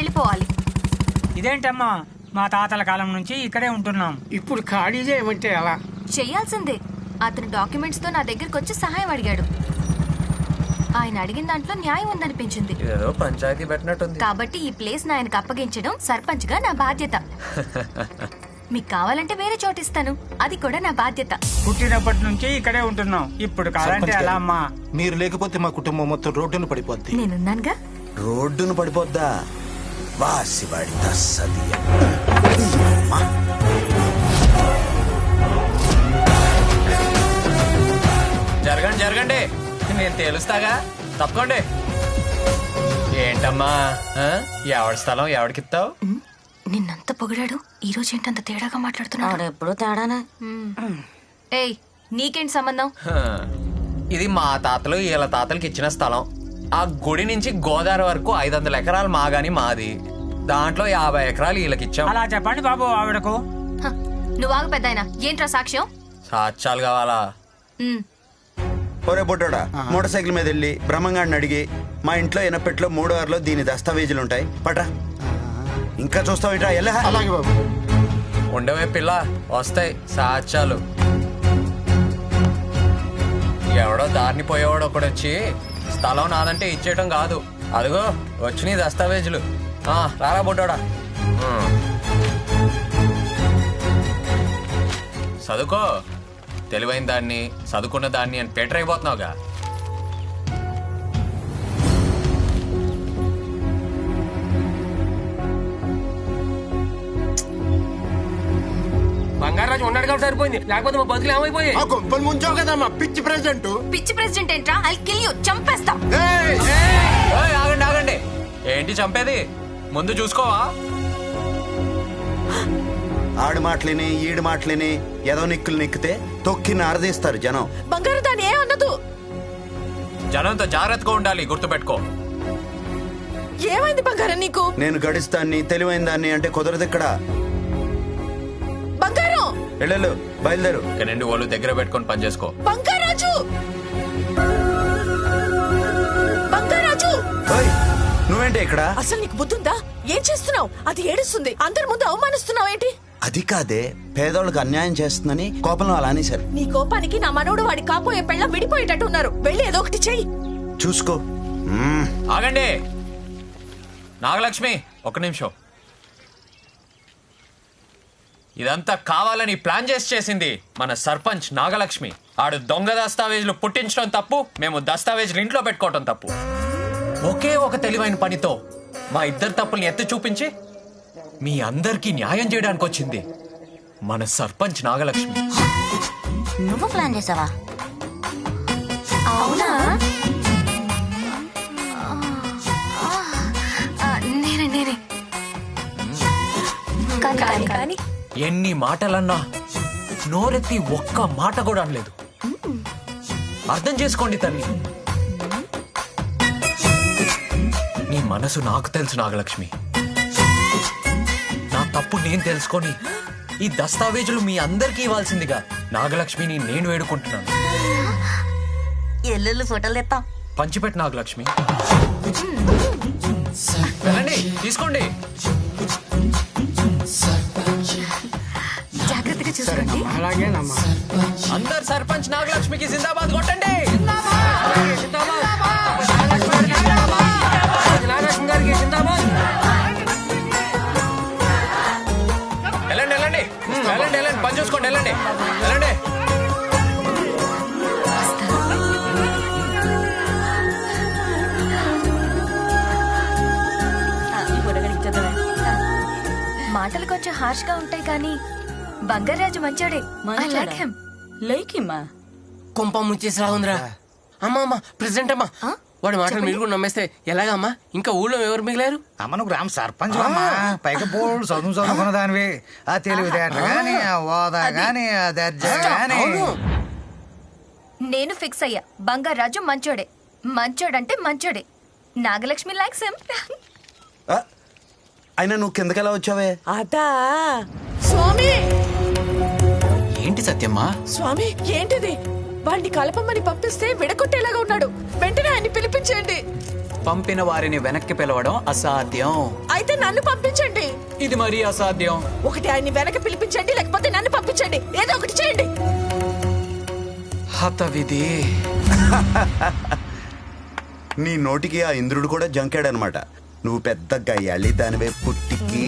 వెళ్ళిపోవాలి. ఇదేంటమ్మా, మా తాతల కాలం నుంచి ఇక్కడే ఉంటున్నాం. ఇప్పుడు ఖాళీ చేయమంటే ఎలా? చెయ్యాల్సిందే. అతను డాక్యుమెంట్స్ తో నా దగ్గరకు వచ్చి సహాయం అడిగాడు. ఆయన అడిగిన దాంట్లో న్యాయం ఉందనిపించింది. ఏదో పంచాయతీ పెట్టినట్టుంది. కాబట్టి ఈ ప్లేస్ ఆయనకు అప్పగించడం సర్పంచ్ గా నా బాధ్యత. మీకు కావాలంటే వేరే చోటు ఇస్తాను, అది కూడా నా బాధ్యత. పుట్టినప్పటి నుంచి ఇక్కడే ఉంటున్నాం, ఇప్పుడు కావాలంటే ఎలా అమ్మా? మీరు లేకపోతే మా కుటుంబం మొత్తం రోడ్డును పడిపోద్ది. నేనున్నానుగా. రోడ్డును పడిపోద్దా? వాసివాడి తస్సదియ. జరగండి జరగండి, నేను తేలుస్తాగా, తప్పకోండి. ఏంటమ్మా, ఎవడి స్థలం ఎవడికిస్తావు? నిన్నంత పొగిడాడు, ఈ రోజు ఏంటంత తేడాగా మాట్లాడుతున్నాడు? ఎప్పుడు తేడానా? ఏయ్, నీకేంటి సంబంధం? ఇది మా తాతలు వీళ్ళ తాతలకి ఇచ్చిన స్థలం. ఆ గుడి నుంచి గోదావరి వరకు 500 ఎకరాలు మాగాని మాది. దాంట్లో 50 ఎకరాలు వీళ్ళకి ఇచ్చాం. అలా చెప్పండి బాబు ఆవిడకు. హ, నువ్వు ఆగు పెద్దాయనా. ఏంట్రా సాక్ష్యం? సాక్ష్యాలు కావాలా? ఒరే బొడ్డోడా, మోటార్ సైకిల్ మీద వెళ్ళి బ్రహ్మంగాడిని అడిగి మా ఇంట్లో ఎనపెట్లో 3 వారిలో దీని దస్తావేజులు ఉంటాయి పట్రా. ఇంకా చూస్తావు ఇట్రా, ఎలా? అలాగే బాబు. ఉండవే పిల్ల, వస్తాయి సాక్ష్యాలు. ఎవడో దారిని పోయేవాడు ఒకడు వచ్చి స్థలం నాదంటే ఇచ్చేయటం కాదు. అదిగో వచ్చినాయి దస్తావేజులు. రారా బొడ్డోడా. చదువుకో, తెలివైన దాన్ని చదువుకున్న దాన్ని అని పేటర్ అయిపోతున్నావుగా. బంగారాజు ఉన్నాడు కాబట్టి సరిపోయింది, లేకపోతే మా బతుకులు ఏమైపోయాయి? గొప్పలు ముంచావు కదా మా పిచ్చి ప్రెసిడెంట్. పిచ్చి ప్రెసిడెంట్ ఏంట్రా? ఐ కిల్ యు, చంపేస్తా. ఓయ్, ఆగండి ఆగండి, ఏంటి చంపేది? ముందు చూసుకోవా? ఆడి మాటలిని ఈడి మాటలిని ఏదో నిక్కులు నిక్కితే తొక్కి నారదీస్తారు జనం. బంగారు దాని ఏ అన్నదు. జనంతో జాగ్రత్తగా ఉండాలి, గుర్తుపెట్టుకో. ఏమైంది బంగారం నీకు? నేను గడిస్తాన్ని తెలివైన దాన్ని అంటే కుదరదు ఇక్కడ. బంగారం వెళ్ళు, బయలుదేరు. ఇక నుండి వాళ్ళు దగ్గర పెట్టుకొని పని చేసుకో. బంగారాజు, బంగారాజు, ఓయ్, నువ్వేంటి ఇక్కడ? అసలు నీకు బుద్ధుందా? ఏం చేస్తున్నావు? అది ఏడుస్తుంది, అందరి ముందు అవమానిస్తున్నావు ఏంటి? అది కాదే, పేదోళ్ళకి అన్యాయం చేస్తుందని కోపంలో అలా అనేశారు. నీ కోపానికి నా మనోడు వాడి కాపోయే పెళ్ళ విడిపోయేటట్టు ఉన్నారు. వెళ్ళి ఏదో ఒకటి చెయ్యి. చూసుకో. ఆగండి నాగలక్ష్మి, ఒక్క నిమిషం. ఇదంతా కావాలని ప్లాన్ చేసింది మన సర్పంచ్ నాగలక్ష్మి. ఆడు దొంగ దస్తావేజులు పుట్టించడం తప్పు, మేము దస్తావేజులు ఇంట్లో పెట్టుకోవటం తప్పు. ఒకే ఒక తెలివైన పనితో మా ఇద్దరు తప్పుల్ని ఎత్తి చూపించి మీ అందరికీ న్యాయం చేయడానికి వచ్చింది మన సర్పంచ్ నాగలక్ష్మి. నువ్వు ప్లాన్ చేసావా? అవునా? నేనే కానీ ఎన్ని మాటలన్నా నోరెత్తి ఒక్క మాట కూడా అనలేదు. అర్థం చేసుకోండి తల్లి, నీ మనసు నాకు తెలుసు నాగలక్ష్మి. నా తప్పు నేను తెలుసుకొని ఈ దస్తావేజులు మీ అందరికీ ఇవ్వాల్సిందిగా నాగలక్ష్మిని నేను వేడుకుంటున్నాను. ఎల్లుళ్ళు ఫోటోలు తెస్తాం. పంచిపెట్టు నాగలక్ష్మి. వెళ్ళండి, తీసుకోండి. జాగ్రత్తగా చూసుకోండి. అలాగేనమ్మా. అందరు సర్పంచ్ నాగలక్ష్మికి జిందాబాద్ కొట్టండి. నాగలక్ష్మి గారికి జిందాబాద్. వెళ్ళండి వెళ్ళండి వెళ్ళండి వెళ్ళండి, పని చూసుకోండి. వెళ్ళండి వెళ్ళండి. మాటలు కొంచెం హార్ష్ గా ఉంటాయి కానీ బంగారాజు మంచోడే. I like him. Like him. కుంప ముంచేసిరా ఉందిరా. అమ్మా ప్రెసిడెంట్ అమ్మా, వాడి మాటలు మీరు కూడా నమ్మేస్తే ఎలాగా అమ్మా? ఇంకా ఊళ్ళో ఎవరు మిగిలారు? అమ్మ నువ్వు గ్రామ సర్పంచ్ అమ్మా, పైగా బోర్డు చదువుకున్న దానివి. ఆ తెలివితేటలు గాని, ఆ హోదా గాని, ఆ దర్జా గాని. నేను ఫిక్స్ అయ్యా, బంగారాజు మంచోడే. మంచోడంటే మంచోడే. Nagalakshmi likes him. అయినా నువ్వు కిందకెలా వచ్చావే? అదా స్వామి. ఏంటి సత్యమ్మా? స్వామి ఏంటిది? వాడిని కలపమని పంపిస్తే విడగొట్టేలాగా ఉన్నాడు. వెంటనే ఆయన్ని పిలిపించండి. పంపిన వారిని వెనక్కి పిలవడం అసాధ్యం. అయితే నన్ను పంపించండి. ఇది మరీ అసాధ్యం. ఒకటి ఆయన్ని వెనక్కి పిలిపించండి, లేకపోతే నన్ను పంపించండి. ఏదో ఒకటి చేయండి. హతవిధి. నీ నోటికి ఆ ఇంద్రుడు కూడా జంకాడనమాట. నువ్వు పెద్ద గయ్యాళి దానివే పుట్టికి.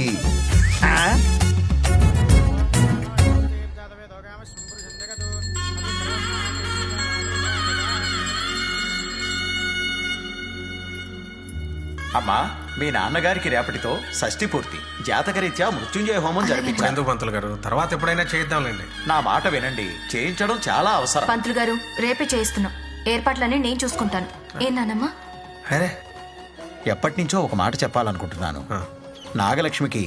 అమ్మా, మీ నాన్నగారికి రేపటితో షష్ఠి పూర్తి. జాతకరీత్యా మృత్యుంజయ హోమం జరిపించాను. ఎందుకు పంతులు గారు, తర్వాత ఎప్పుడైనా చేద్దాంలేండి. నా మాట వినండి, చేయించడం చాలా అవసరం. పంతులు గారు రేపే చేయిస్తున్నాం. ఏర్పాట్లన్నీ నేను చూసుకుంటాను. ఏం నానమ్మా? అరే, ఎప్పటి నుంచో ఒక మాట చెప్పాలనుకుంటున్నాను. నాగలక్ష్మికి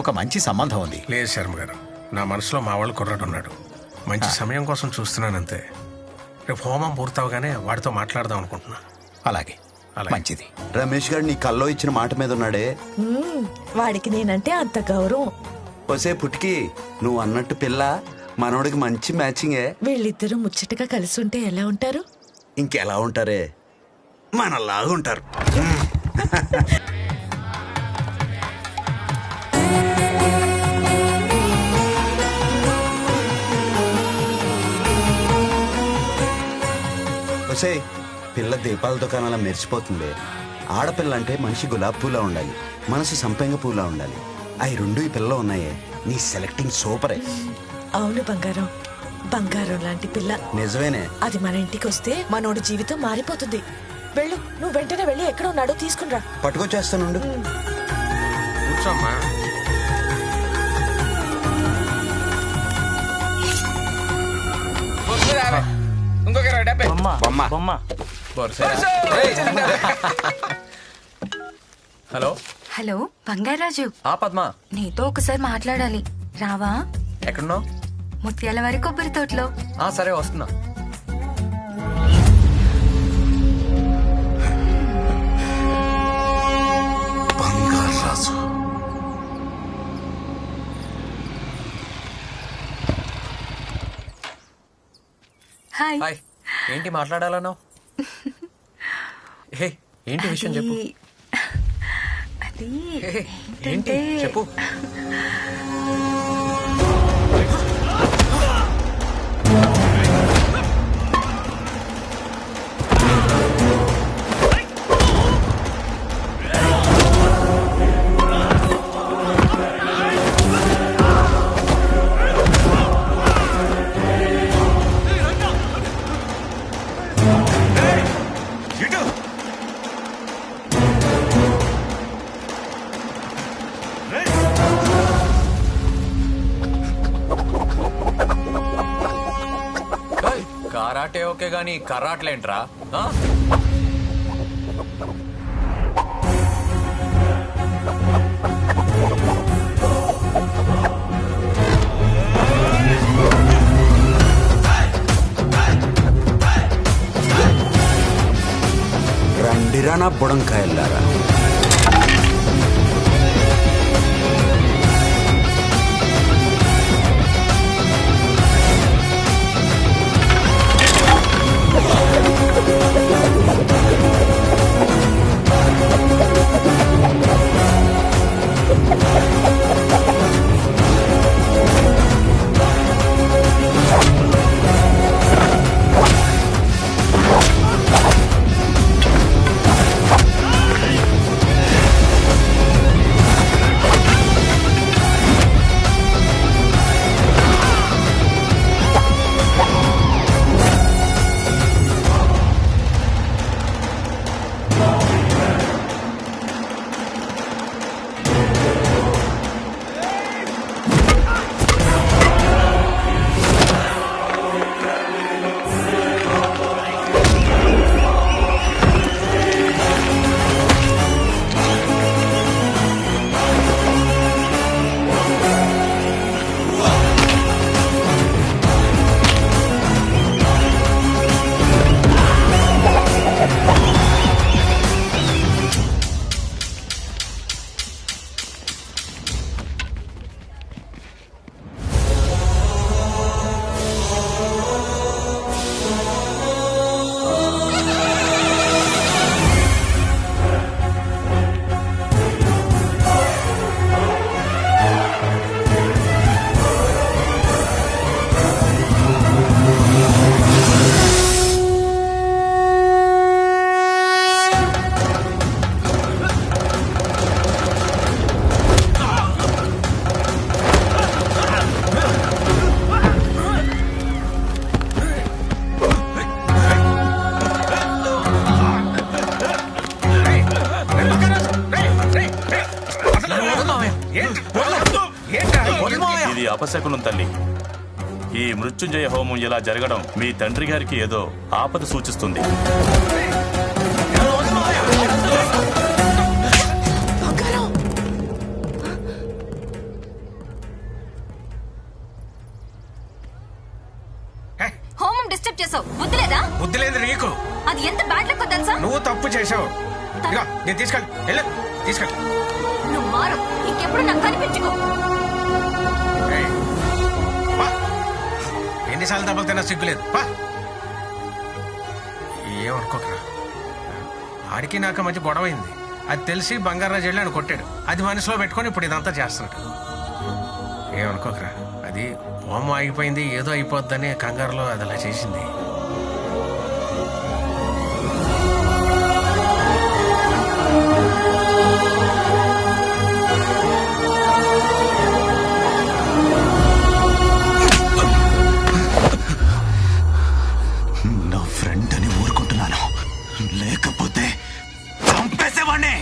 ఒక మంచి సంబంధం ఉంది. లేదు శర్మ గారు, నా మనసులో మా వాళ్ళు కుర్రాడు ఉన్నాడు. మంచి సమయం కోసం చూస్తున్నానంతే. రేపు హోమం పూర్తవగానే వాడితో మాట్లాడదాం అనుకుంటున్నా. అలాగే, మంచిది. రమేష్ గారు నీ కల్లో ఇచ్చిన మాట మీద ఉన్నాడే. వాడికి నేనంటే అంత గౌరవం. ఒసే పుట్టికి, నువ్వు అన్నట్టు పిల్ల మనోడికి మంచి మ్యాచింగే. వీళ్ళిద్దరూ ముచ్చటగా కలిసి ఉంటే ఎలా ఉంటారు? ఇంకెలా ఉంటారే, మనలాగా ఉంటారు. ఒసే, పిల్ల దీపాల దుకాణాల మెరిచిపోతుంది. ఆడపిల్ల అంటే మనిషి గులాబ్ పూలా ఉండాలి, మనసు సంపెంగ పూలా ఉండాలి. అవి రెండు ఈ పిల్ల ఉన్నాయే. నీ సెలెక్టింగ్ సూపరే. అవును బంగారం, బంగారం లాంటి పిల్ల. నిజమేనే. అది మన ఇంటికి వస్తే మనోడి జీవితం మారిపోతుంది. వెళ్ళు, నువ్వు వెంటనే వెళ్ళి ఎక్కడ ఉన్నాడో తీసుకునిరా. పట్టుకొచ్చేస్తానుండు. కూర్చోమ్మా. హలో హలో బంగారాజు, ఆ పద్మ, నీతో ఒకసారి మాట్లాడాలి. రావా? ఎక్కడున్నావు? ముత్యాల వారి కొబ్బరి తోటలో. సరే వస్తున్నా. బంగారాజు. హాయ్. హాయ్. ఏంటి మాట్లాడాలన్నావు? హే, ఏంటి విషయం చెప్పు. అది హే, ఏంటి చెప్పు. కరాటే ఓకే గానీ కరాట్లేంట్రా? రండిరా నా బుడంకాయల్లారా. ఏంటి? వదలు. ఏంట్రా? ఇది అపశకునం తల్లి. ఈ మృత్యుంజయ హోమం ఇలా జరగడం మీ తండ్రి గారికి ఏదో ఆపద సూచిస్తుంది. హోమం డిస్టర్బ్ చేసావు బుద్ధి లేదా? బుద్ధి లేదు నీకు. అది ఎంత బ్యాడ్ లక్ తెలుసా? నువ్వు తప్పు చేసావు. ఇదిగో, నేను తీసుకెళ్ళి తీసుకెళ్ళి. నువ్వు మారు, ఇంకెప్పుడు నాకు కనిపించుకో. ఏయ్, పా. ఎన్నిసార్లు దెబ్బలు తిన్నా సిగ్గులేదు. పా. ఏమనుకోకరా, ఆడికి నాకు మధ్య గొడవ అయింది. అది తెలిసి బంగారాజు వెళ్ళి ఆయన కొట్టాడు. అది మనసులో పెట్టుకొని ఇప్పుడు ఇదంతా చేస్తున్నాడు. ఏమనుకోకరా, అది హోమం ఆగిపోయింది, ఏదో అయిపోద్దని కంగారులో అది అలా చేసింది. నా ఫ్రెండ్ అని ఊరుకుంటున్నాను, లేకపోతే చంపేసేవాణ్ణే.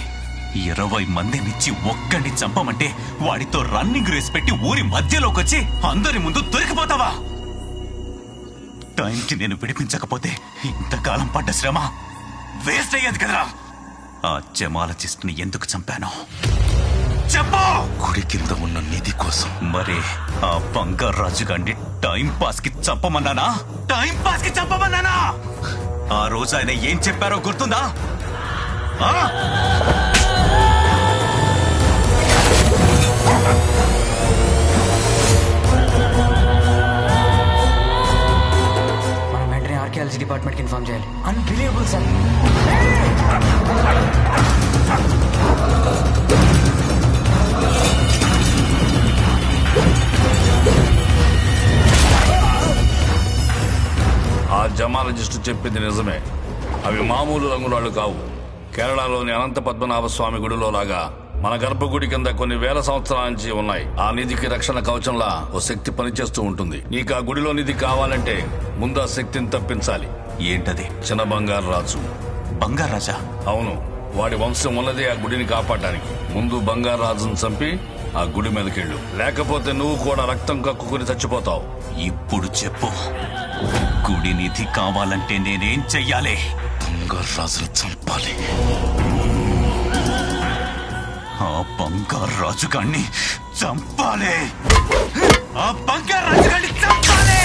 20 మందినిచ్చి ఒక్కడిని చంపమంటే వాడితో రన్నింగ్ రేస్ పెట్టి ఊరి మధ్యలోకి వచ్చి అందరి ముందు దొరికిపోతావా? టైంకి నేను విడిపించకపోతే ఇంతకాలం పడ్డ శ్రమ వేస్ట్ అయ్యేది కదరా. ఆ జమాలజిస్ట్ ని ఎందుకు చంపాను చెప్పు. గుడి కింద ఉన్న నిధి కోసం. మరి ఆ బంగారాజు గారిని టైం పాస్ కి చంపమన్నానా? టైం పాస్ కి చంపమన్నానా? ఆ రోజు ఆయన ఏం చెప్పారో గుర్తుందా? మనం వెంటనే ఆర్కియాలజీ డిపార్ట్మెంట్కి ఇన్ఫార్మ్ చేయాలి. Unbelievable sir. ఆ జమాలజిస్టు చెప్పింది నిజమే. అవి మామూలు రంగురాళ్ళు కావు. కేరళలోని అనంత పద్మనాభ స్వామి గుడిలో లాగా మన గర్భగుడి కింద కొన్ని వేల సంవత్సరాల నుంచి ఉన్నాయి. ఆ నిధికి రక్షణ కవచంలా ఓ శక్తి పనిచేస్తూ ఉంటుంది. నీకు ఆ గుడిలో నిధి కావాలంటే ముందు ఆ శక్తిని తప్పించాలి. ఏంటది? చిన్న బంగారు రాజు. బంగారాజా? అవును, వాడి వంశం ఉన్నదే ఆ గుడిని కాపాడడానికి. ముందు బంగారు రాజును చంపి ఆ గుడి మీదకెళ్ళు, లేకపోతే నువ్వు కూడా రక్తం కక్కుకుని చచ్చిపోతావు. ఇప్పుడు చెప్పు, గుడి నిధి కావాలంటే నేనేం చెయ్యాలి? బంగారాజును చంపాలి. ఆ బంగారాజు గారిని చంపాలి. ఆ బంగారాజు గారిని చంపాలి.